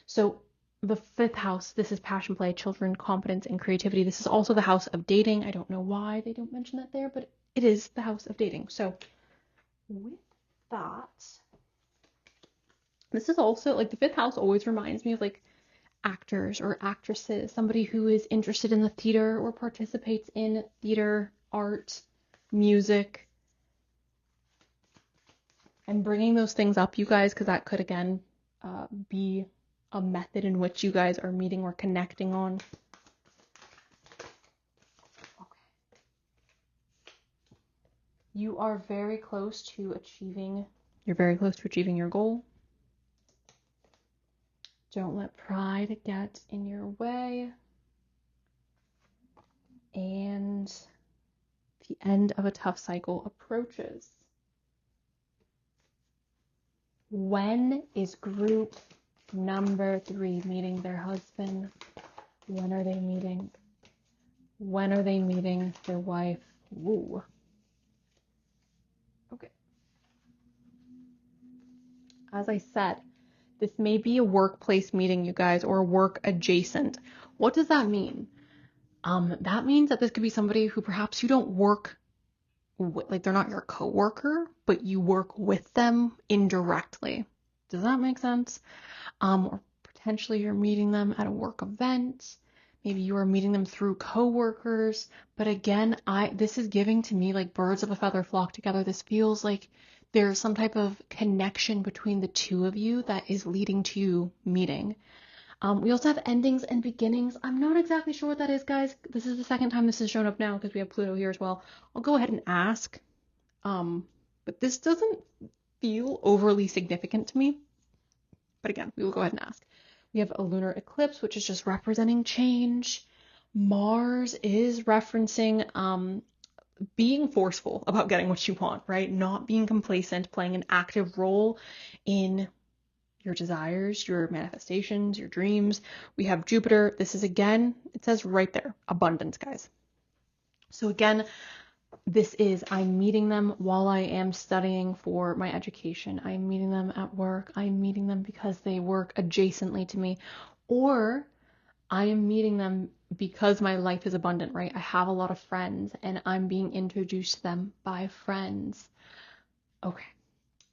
So the 5th house, this is passion, play, children, confidence, and creativity. This is also the house of dating. I don't know why they don't mention that there, but it is the house of dating. So with that, this is also like the 5th house always reminds me of like actors or actresses, somebody who is interested in the theater or participates in theater, art, music. I'm bringing those things up, you guys, because that could again be a method in which you guys are meeting or connecting on. Okay. You are very close to achieving, you're very close to achieving your goal. Don't let pride get in your way. And the end of a tough cycle approaches. When is group number 3 meeting their husband? When are they meeting? When are they meeting their wife? Woo. Okay. As I said, this may be a workplace meeting, you guys, or work adjacent. What does that mean? That means that this could be somebody who perhaps you don't work with, like they're not your coworker, but you work with them indirectly. Does that make sense? Or Potentially you're meeting them at a work event. Maybe you are meeting them through coworkers. But again, this is giving to me like birds of a feather flock together. This feels like there's some type of connection between the two of you that is leading to you meeting. We also have endings and beginnings. I'm not exactly sure what that is, guys. This is the second time this has shown up now because we have Pluto here as well. I'll go ahead and ask. But this doesn't feel overly significant to me. But again, we will go ahead and ask. We have a lunar eclipse, which is just representing change. Mars is referencing being forceful about getting what you want, right? Not being complacent, playing an active role in your desires, your manifestations, your dreams. We have Jupiter. This is again, it says right there, abundance, guys. So again, I'm meeting them while I am studying for my education. I'm meeting them at work. I'm meeting them because they work adjacently to me. Or I am meeting them because my life is abundant, right? I have a lot of friends and I'm being introduced to them by friends. Okay.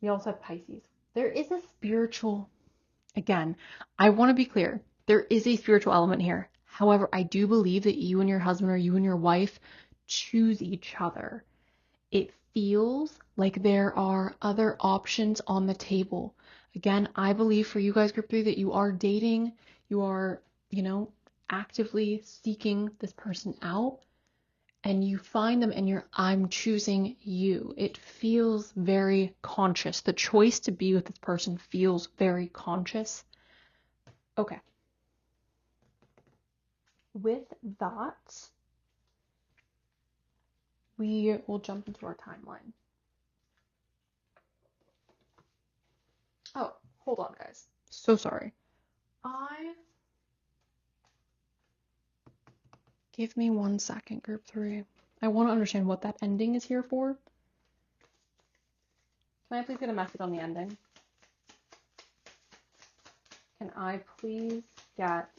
We also have Pisces. There is a spiritual, again, I want to be clear. There is a spiritual element here. However, I do believe that you and your husband or you and your wife choose each other. It feels like there are other options on the table. Again, I believe for you guys, group 3, that you are dating, you are, actively seeking this person out, and you find them and I'm choosing you. It feels very conscious. The choice to be with this person feels very conscious. Okay. With that, we will jump into our timeline. Oh, hold on, guys. So sorry. Give me 1 second, group 3. I want to understand what that ending is here for. Can I please get a message on the ending? Can I please get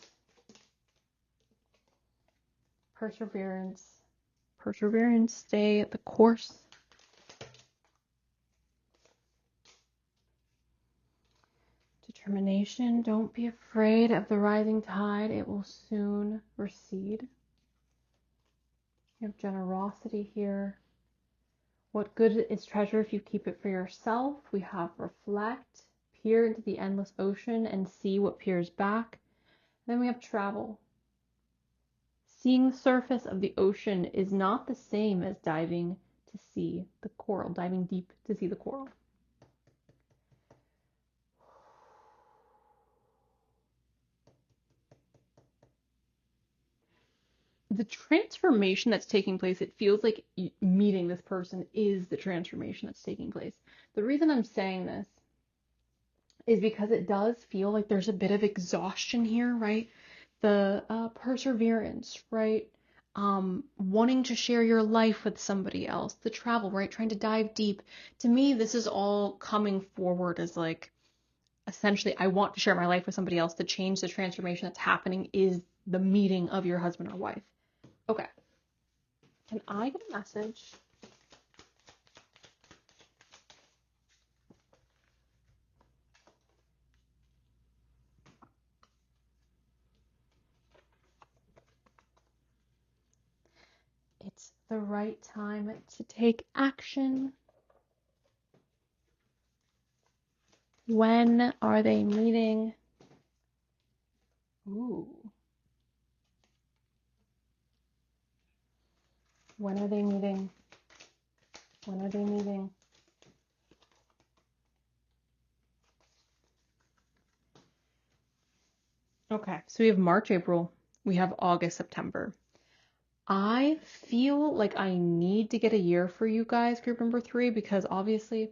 perseverance? Perseverance, stay the course. Determination, don't be afraid of the rising tide. It will soon recede. You have generosity here. What good is treasure if you keep it for yourself? We have reflect, peer into the endless ocean and see what peers back. Then we have travel. Seeing the surface of the ocean is not the same as diving to see the coral, diving deep to see the coral. The transformation that's taking place, it feels like meeting this person is the transformation that's taking place. The reason I'm saying this is because it does feel like there's a bit of exhaustion here, right? The perseverance, right? Wanting to share your life with somebody else, the travel, right? Trying to dive deep. To me, this is all coming forward as like, essentially, I want to share my life with somebody else. The change, the transformation that's happening is the meeting of your husband or wife. Okay. Can I get a message? It's the right time to take action. When are they meeting? Ooh. When are they meeting? When are they meeting? Okay, so we have March, April. We have August, September. I feel like I need to get a year for you guys, group number 3, because obviously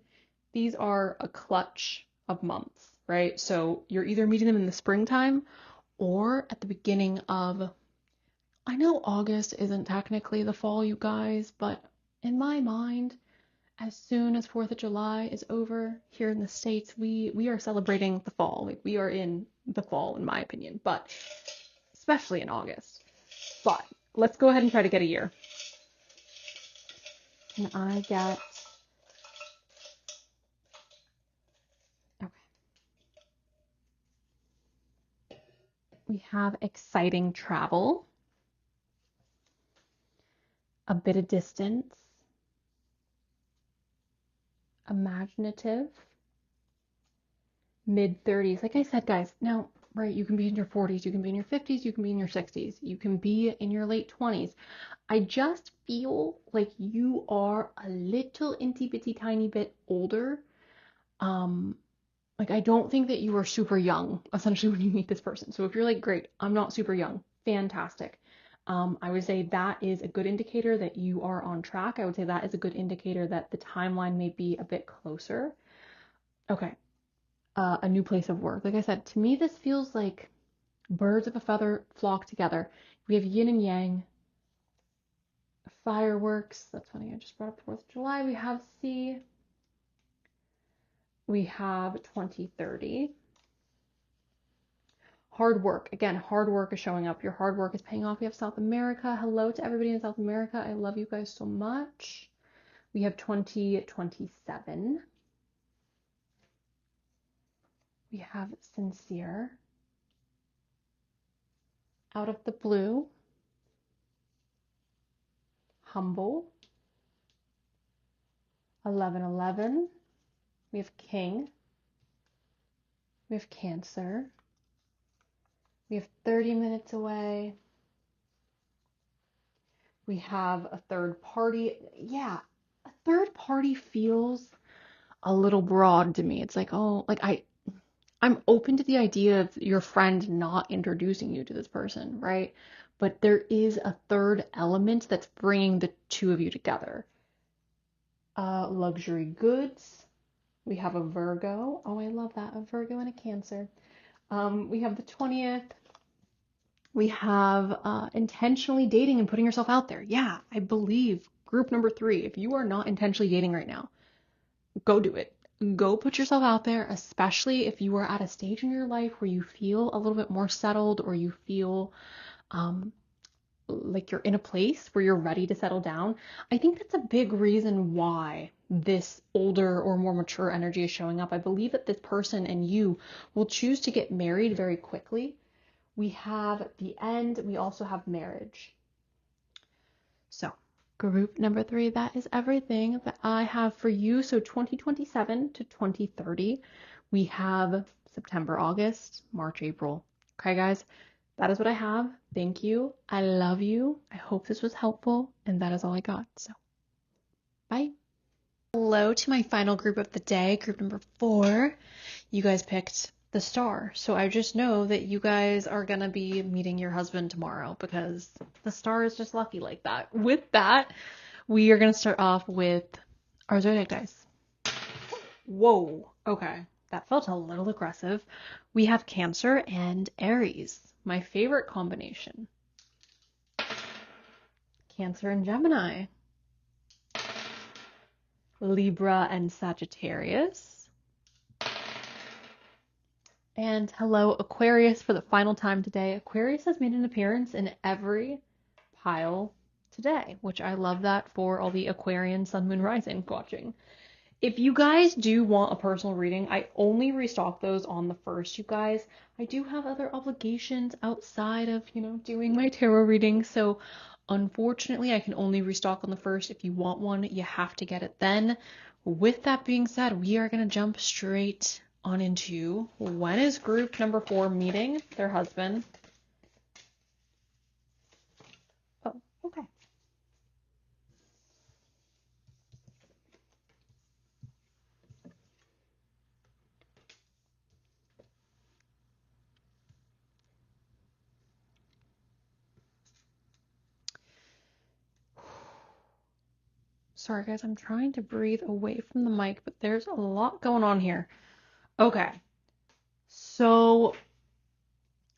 these are a clutch of months, right? So you're either meeting them in the springtime or at the beginning of, I know August isn't technically the fall, you guys, but in my mind, as soon as 4th of July is over here in the States, we are celebrating the fall. Like, we are in the fall, in my opinion, but especially in August. But let's go ahead and try to get a year. Can I get... Okay. We have exciting travel, a bit of distance, imaginative, mid-30s. Like I said, guys, now, right, you can be in your 40s, you can be in your 50s, you can be in your 60s, you can be in your late 20s. I just feel like you are a little itty bitty tiny bit older. Like I don't think that you are super young, essentially, when you meet this person. So if you're like, great, I'm not super young, fantastic. I would say that is a good indicator that you are on track. I would say that is a good indicator that the timeline may be a bit closer. Okay, a new place of work. Like I said, to me, this feels like birds of a feather flock together. We have yin and yang, fireworks. That's funny. I just brought up 4th of July. We have C. We have 2030. Hard work. Again, hard work is showing up. Your hard work is paying off. We have South America. Hello to everybody in South America. I love you guys so much. We have 2027. We have sincere. Out of the blue. Humble. 1111. We have king. We have Cancer. We have 30 minutes away. We have a third party. Yeah, a third party feels a little broad to me. It's like, oh, like I'm open to the idea of your friend not introducing you to this person, right? But there is a third element that's bringing the two of you together. Luxury goods. We have a Virgo. Oh, I love that. A Virgo and a Cancer. We have the 20th. We have intentionally dating and putting yourself out there. Yeah, I believe group number 3. If you are not intentionally dating right now, go do it. Go put yourself out there, especially if you are at a stage in your life where you feel a little bit more settled or you feel like you're in a place where you're ready to settle down. I think that's a big reason why this older or more mature energy is showing up. I believe that this person and you will choose to get married very quickly. We have the end. We also have marriage. So group number 3, that is everything that I have for you. So 2027 to 2030, we have September, August, March, April. Okay, guys, that is what I have. Thank you. I love you. I hope this was helpful. And that is all I got. So bye. Hello to my final group of the day, group number 4. You guys picked the star. So I just know that you guys are going to be meeting your husband tomorrow because the star is just lucky like that. With that, we are going to start off with our zodiac dice. Whoa. Okay. That felt a little aggressive. We have Cancer and Aries. My favorite combination. Cancer and Gemini. Libra and Sagittarius. And hello, Aquarius, for the final time today. Aquarius has made an appearance in every pile today, which I love that for all the Aquarian Sun, Moon, Rising watching. If you guys do want a personal reading, I only restock those on the 1st, you guys. I do have other obligations outside of, doing my tarot reading, so unfortunately I can only restock on the 1st. If you want one, you have to get it then. With that being said, we are going to jump straight on into when is group number 4 meeting their husband. Oh, okay. Sorry guys, I'm trying to breathe away from the mic, but there's a lot going on here. Okay. So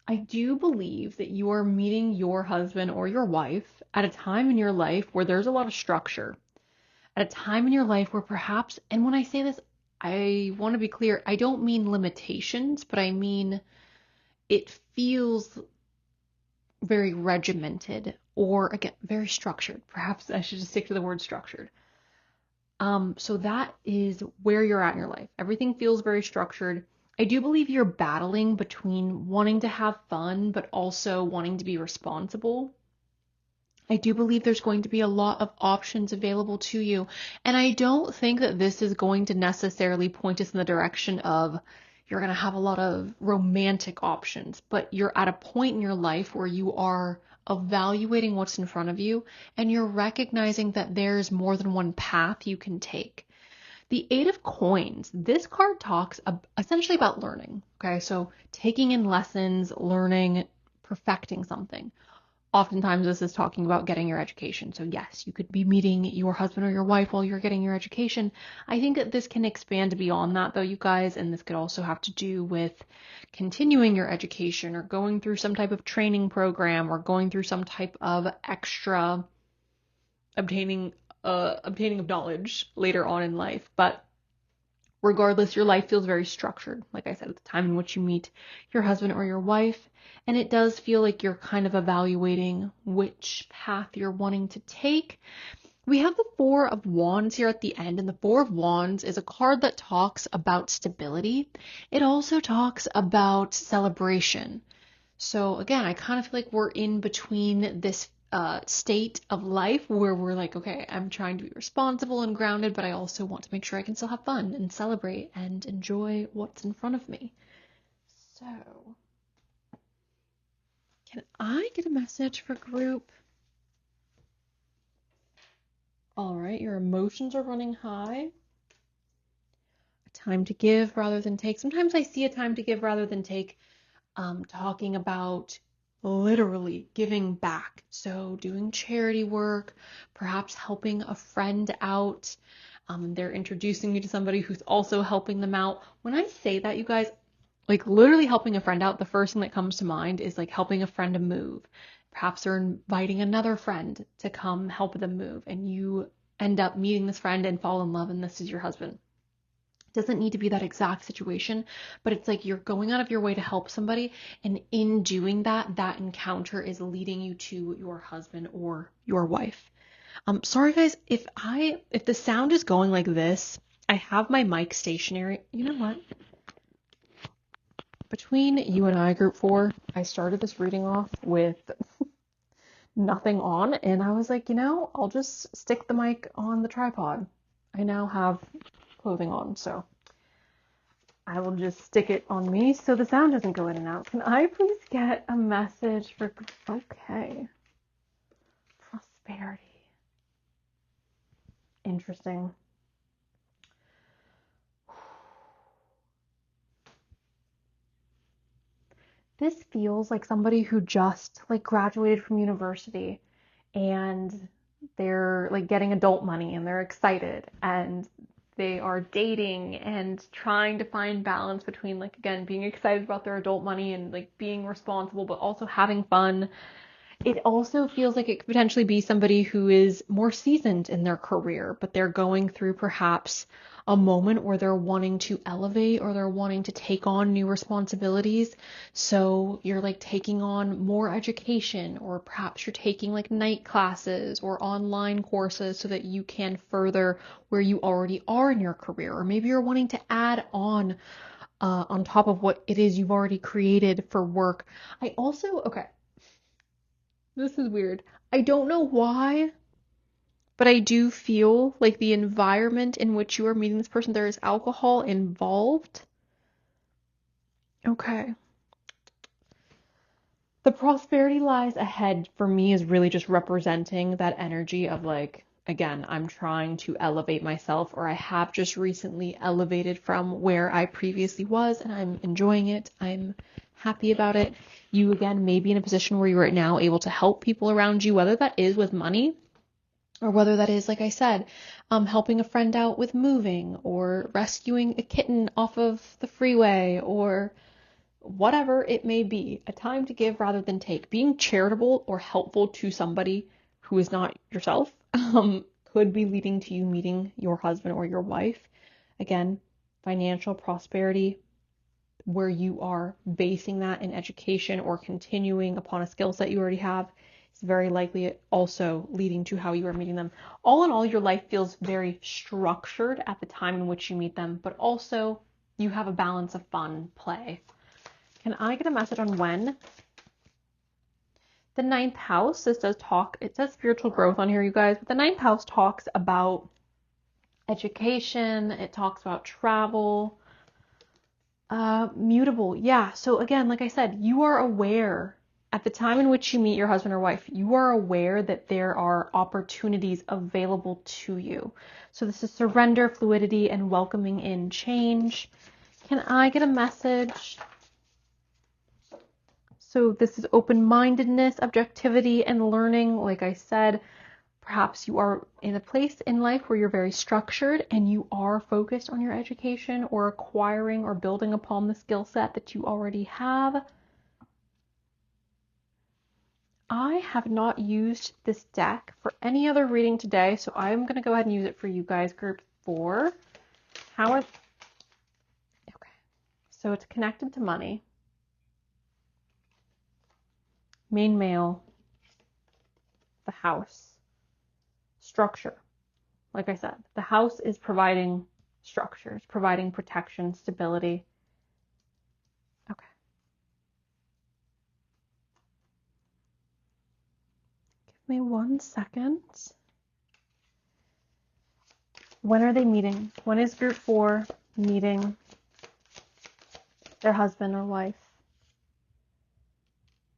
I do believe that you are meeting your husband or your wife at a time in your life where there's a lot of structure. At a time in your life where perhaps, and when I say this, I want to be clear, I don't mean limitations, but I mean it feels very regimented or, again, very structured. Perhaps I should just stick to the word structured. So that is where you're at in your life. Everything feels very structured. I do believe you're battling between wanting to have fun, but also wanting to be responsible. I do believe there's going to be a lot of options available to you. And I don't think that this is going to necessarily point us in the direction of you're going to have a lot of romantic options, but you're at a point in your life where you are evaluating what's in front of you and you're recognizing that there's more than one path you can take. The Eight of Coins, this card talks essentially about learning. Okay, so taking in lessons, learning, perfecting something. Oftentimes this is talking about getting your education. So yes, you could be meeting your husband or your wife while you're getting your education. I think that this can expand beyond that though, you guys, and this could also have to do with continuing your education or going through some type of training program or going through some type of extra obtaining of knowledge later on in life. But regardless, your life feels very structured, like I said, at the time in which you meet your husband or your wife. And it does feel like you're kind of evaluating which path you're wanting to take. We have the Four of Wands here at the end, and the Four of Wands is a card that talks about stability. It also talks about celebration. So again, I kind of feel like we're in between this state of life where we're like, okay, I'm trying to be responsible and grounded, but I also want to make sure I can still have fun and celebrate and enjoy what's in front of me. So, can I get a message for group? All right, your emotions are running high. A time to give rather than take. Sometimes I see a time to give rather than take, talking about literally giving back. So doing charity work, perhaps helping a friend out. They're introducing me to somebody who's also helping them out. When I say that, you guys, like literally helping a friend out, the first thing that comes to mind is like helping a friend to move. Perhaps they're inviting another friend to come help them move, and you end up meeting this friend and fall in love, and this is your husband. Doesn't need to be that exact situation, but it's like you're going out of your way to help somebody, and in doing that, that encounter is leading you to your husband or your wife. Sorry guys, if the sound is going like this, I have my mic stationary. You know what? Between you and I, group 4, I started this reading off with nothing on, and I was like, I'll just stick the mic on the tripod. I now have clothing on, so I will just stick it on me so the sound doesn't go in and out. Can I please get a message for, okay, prosperity. Interesting. This feels like somebody who just like graduated from university and they're like getting adult money and they're excited and they are dating and trying to find balance between like again being excited about their adult money and like being responsible but also having fun. It also feels like it could potentially be somebody who is more seasoned in their career, but they're going through perhaps a moment where they're wanting to elevate or they're wanting to take on new responsibilities. So you're like taking on more education, or perhaps you're taking like night classes or online courses so that you can further where you already are in your career. Or maybe you're wanting to add on top of what it is you've already created for work. I also, okay, this is weird. I don't know why, but I do feel like the environment in which you are meeting this person, there is alcohol involved. Okay. The prosperity lies ahead for me is really just representing that energy of like, again, I'm trying to elevate myself, or I have just recently elevated from where I previously was and I'm enjoying it. I'm happy about it. You again may be in a position where you are now able to help people around you, whether that is with money or whether that is, like I said, helping a friend out with moving or rescuing a kitten off of the freeway or whatever it may be. A time to give rather than take. Being charitable or helpful to somebody who is not yourself could be leading to you meeting your husband or your wife. Again, financial prosperity, where you are basing that in education or continuing upon a skill set you already have, is very likely also leading to how you are meeting them. All in all, your life feels very structured at the time in which you meet them, but also you have a balance of fun, play. Can I get a message on when? The ninth house, this does talk, it says spiritual growth on here, you guys, but the ninth house talks about education, it talks about travel, mutable. Yeah, so again, like I said, you are aware at the time in which you meet your husband or wife, you are aware that there are opportunities available to you. So this is surrender, fluidity, and welcoming in change. Can I get a message? So this is open-mindedness, objectivity, and learning. Like I said, perhaps you are in a place in life where you're very structured and you are focused on your education or acquiring or building upon the skill set that you already have. I have not used this deck for any other reading today, so I'm going to go ahead and use it for you guys, group 4. Okay. So it's connected to money. Main male. The house. Structure. Like I said, the house is providing structures, providing protection, stability. Okay. Give me 1 second. When are they meeting? When is group 4 meeting their husband or wife?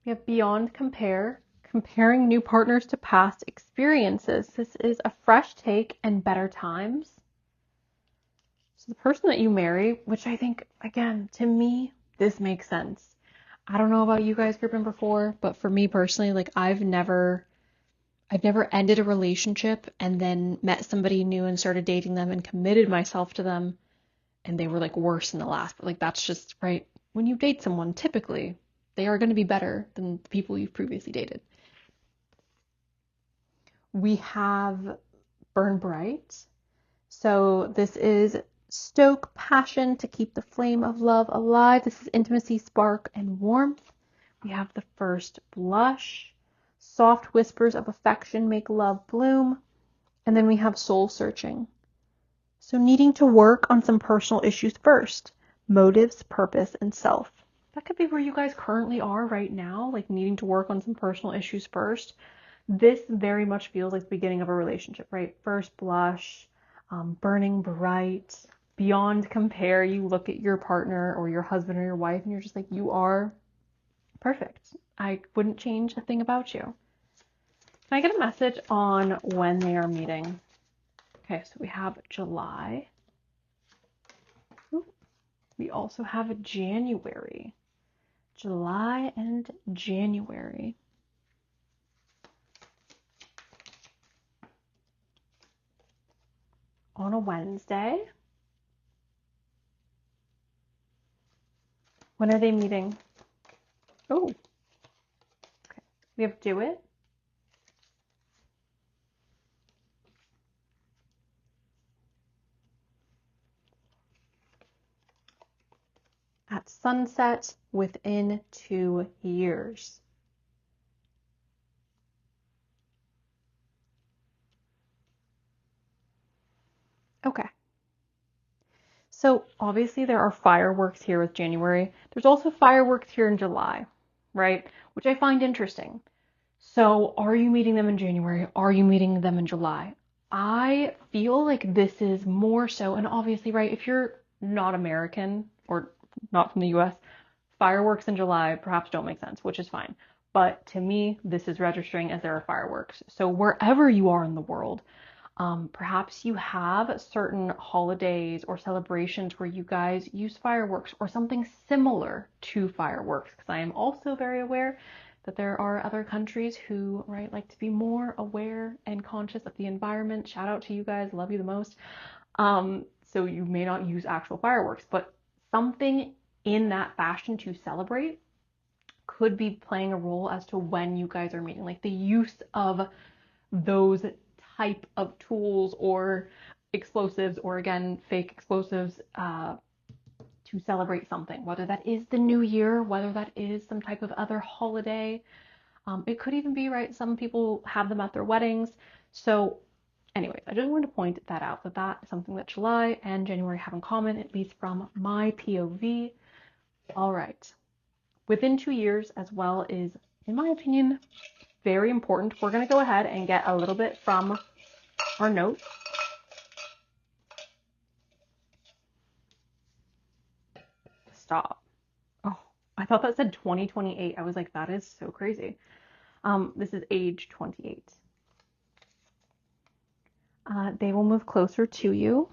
We have beyond compare, comparing new partners to past experiences. This is a fresh take and better times. So the person that you marry, which I think, again, to me, this makes sense. I don't know about you guys, group number 4, but for me personally, like I've never ended a relationship and then met somebody new and started dating them and committed myself to them and they were like worse than the last. But like that's just right. When you date someone, typically they are going to be better than the people you've previously dated. We have burn bright. So this is stoke passion to keep the flame of love alive. This is intimacy, spark, and warmth. We have the first blush. Soft whispers of affection make love bloom. And then we have soul searching. So needing to work on some personal issues first. Motives, purpose, and self. That could be where you guys currently are right now, like needing to work on some personal issues first. This very much feels like the beginning of a relationship, right? First blush, burning bright, beyond compare. You look at your partner or your husband or your wife and you're just like, you are perfect. I wouldn't change a thing about you. Can I get a message on when they are meeting? Okay, so we have July. Ooh, we also have a January. July and January. On a Wednesday. When are they meeting? Oh, okay. We have do it. At sunset within 2 years. Okay. So obviously there are fireworks here with January. There's also fireworks here in July, right? Which I find interesting. So are you meeting them in January? Are you meeting them in July? I feel like this is more so, and obviously, right, if you're not American or not from the US, fireworks in July perhaps don't make sense, which is fine. But to me, this is registering as there are fireworks. So wherever you are in the world, perhaps you have certain holidays or celebrations where you guys use fireworks or something similar to fireworks. Because I am also very aware that there are other countries who, right, like to be more aware and conscious of the environment. Shout out to you guys, love you the most. So you may not use actual fireworks, but something in that fashion to celebrate could be playing a role as to when you guys are meeting, like the use of those type of tools or explosives or again fake explosives to celebrate something, whether that is the new year, whether that is some type of other holiday. It could even be, right, some people have them at their weddings. So Anyways, I just wanted to point that out, that is something that July and January have in common, at least from my POV. All right. Within 2 years as well is, in my opinion, very important. We're going to go ahead and get a little bit from our notes. Stop. Oh, I thought that said 2028. I was like, that is so crazy. This is age 28. They will move closer to you.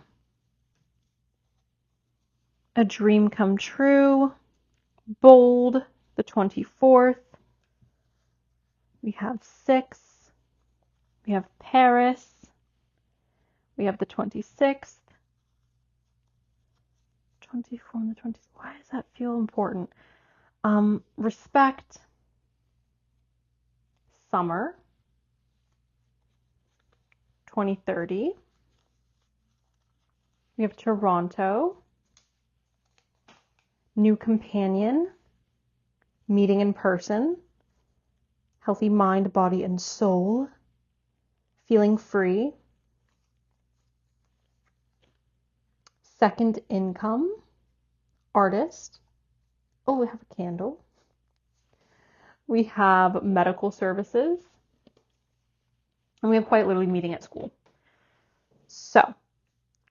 A dream come true. Bold, the 24th. We have 6. We have Paris. We have the 26th. 24 and the 20th. Why does that feel important? Respect. Summer. 2030. We have Toronto. New companion. Meeting in person. Healthy mind, body, and soul. Feeling free. Second income. Artist. Oh, we have a candle. We have medical services. And we have quite literally meeting at school. So,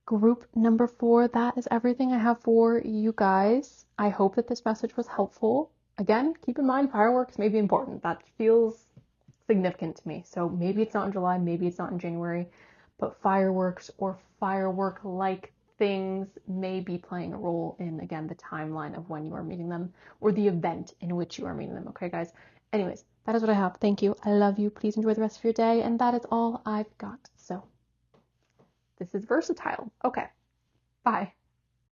group number 4, that is everything I have for you guys. I hope that this message was helpful. Again, keep in mind, fireworks may be important. That feels significant to me. So maybe it's not in July, maybe it's not in January, but fireworks or firework-like things may be playing a role in, again, the timeline of when you are meeting them or the event in which you are meeting them. Okay, guys? Anyways, that is what I have. Thank you. I love you. Please enjoy the rest of your day. And that is all I've got. So this is versatile. Okay. Bye.